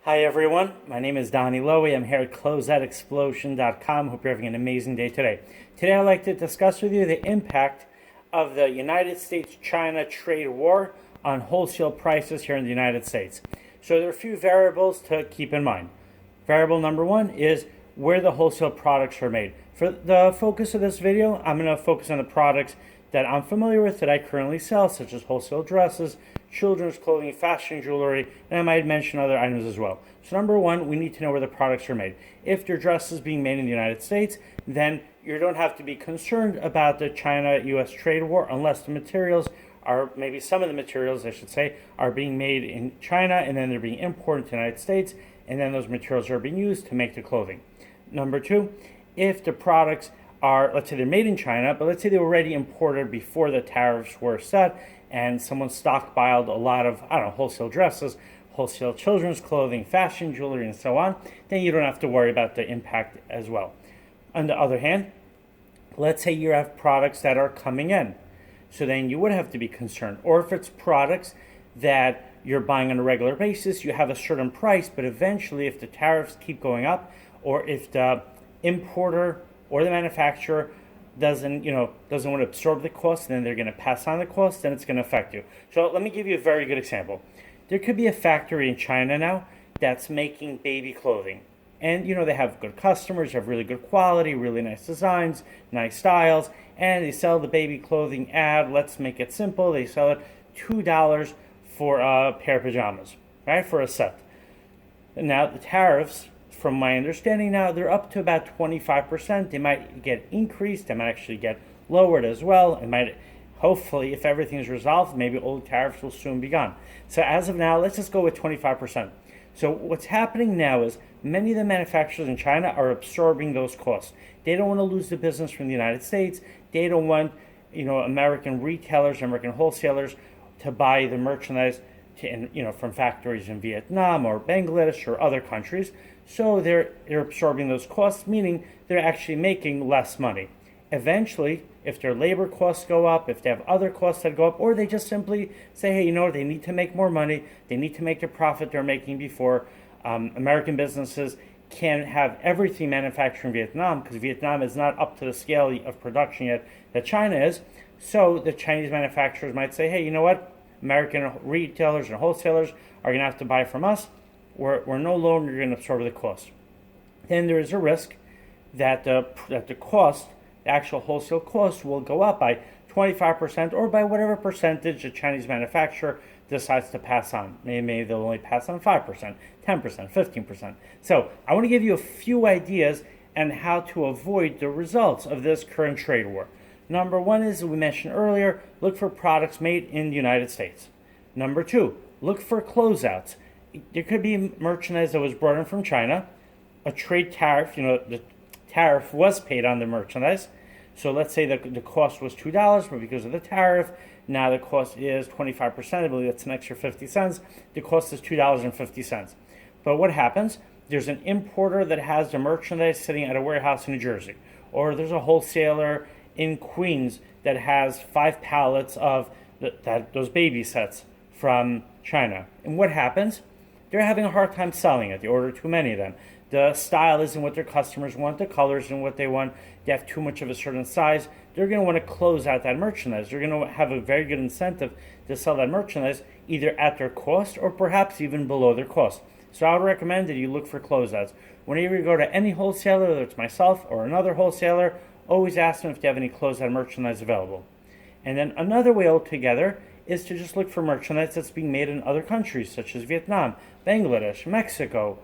Hi everyone, my name is Donnie Lowy. I'm here at Closeoutexplosion.com. Hope you're having an amazing day today. Today I'd like to discuss with you the impact of the United States-China trade war on wholesale prices here in the United States. So there are a few variables to keep in mind. Variable number one is where the wholesale products are made. For the focus of this video, I'm going to focus on the products that I'm familiar with that I currently sell, such as wholesale dresses, children's clothing, fashion jewelry, and I might mention other items as well. So number one, we need to know where the products are made. If your dress is being made in the United States, then you don't have to be concerned about the China-US trade war unless the materials are, maybe some of the materials, I should say, are being made in China and then they're being imported to the United States, and then those materials are being used to make the clothing. Number two, if the products are, let's say they're made in China, but let's say they were already imported before the tariffs were set and someone stockpiled a lot of, wholesale dresses, wholesale children's clothing, fashion jewelry, and so on, then you don't have to worry about the impact as well. On the other hand, let's say you have products that are coming in. So then you would have to be concerned. Or if it's products that you're buying on a regular basis, you have a certain price, but eventually if the tariffs keep going up, or if the importer or the manufacturer doesn't want to absorb the cost, then they're going to pass on the cost, then it's going to affect you. So let me give you a very good example. There could be a factory in China now that's making baby clothing. And, they have good customers, have really good quality, really nice designs, nice styles, and they sell the baby clothing ad. Let's make it simple. They sell it $2 for a pair of pajamas, right, for a set. And now the tariffs, from my understanding now, they're up to about 25%. They might get increased. They might actually get lowered as well. It might, hopefully, if everything is resolved, maybe all the tariffs will soon be gone. So as of now, let's just go with 25%. So what's happening now is many of the manufacturers in China are absorbing those costs. They don't want to lose the business from the United States. They don't want, American retailers, American wholesalers to buy the merchandise from factories in Vietnam or Bangladesh or other countries. So they're absorbing those costs, meaning they're actually making less money. Eventually, if their labor costs go up, if they have other costs that go up, or they just simply say, hey, they need to make more money, they need to make the profit they're making before. American businesses can't have everything manufactured in Vietnam because Vietnam is not up to the scale of production yet that China is. So the Chinese manufacturers might say, hey, you know what? American retailers and wholesalers are going to have to buy from us. We're no longer going to absorb the cost. Then there is a risk that the cost, the actual wholesale cost, will go up by 25% or by whatever percentage the Chinese manufacturer decides to pass on. Maybe they'll only pass on 5%, 10%, 15%. So I want to give you a few ideas on how to avoid the results of this current trade war. Number one is, as we mentioned earlier, look for products made in the United States. Number two, look for closeouts. There could be merchandise that was brought in from China. A trade tariff, the tariff was paid on the merchandise. So let's say that the cost was $2, but because of the tariff, now the cost is 25%. I believe that's an extra 50 cents. The cost is $2.50. But what happens? There's an importer that has the merchandise sitting at a warehouse in New Jersey. Or there's a wholesaler in Queens that has 5 pallets of those baby sets from China. And what happens? They're having a hard time selling it. They order too many of them. The style isn't what their customers want. The colors isn't what they want. They have too much of a certain size. They're going to want to close out that merchandise. They're going to have a very good incentive to sell that merchandise either at their cost or perhaps even below their cost. So I would recommend that you look for closeouts. Whenever you go to any wholesaler, whether it's myself or another wholesaler, always ask them if they have any closeout merchandise available. And then another way altogether is to just look for merchandise that's being made in other countries, such as Vietnam, Bangladesh, Mexico,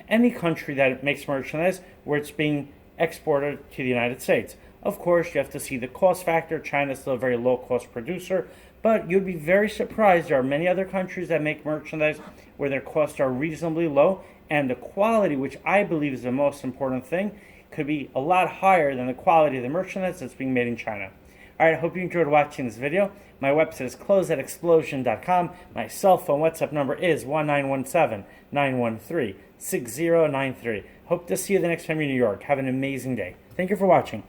any country that makes merchandise where it's being exported to the United States. Of course, you have to see the cost factor. China is still a very low-cost producer, but you'd be very surprised. There are many other countries that make merchandise where their costs are reasonably low, and the quality, which I believe is the most important thing, could be a lot higher than the quality of the merchandise that's being made in China. All right, I hope you enjoyed watching this video. My website is closeoutexplosion.com. My cell phone WhatsApp number is 1-917-913-6093. Hope to see you the next time you're in New York. Have an amazing day. Thank you for watching.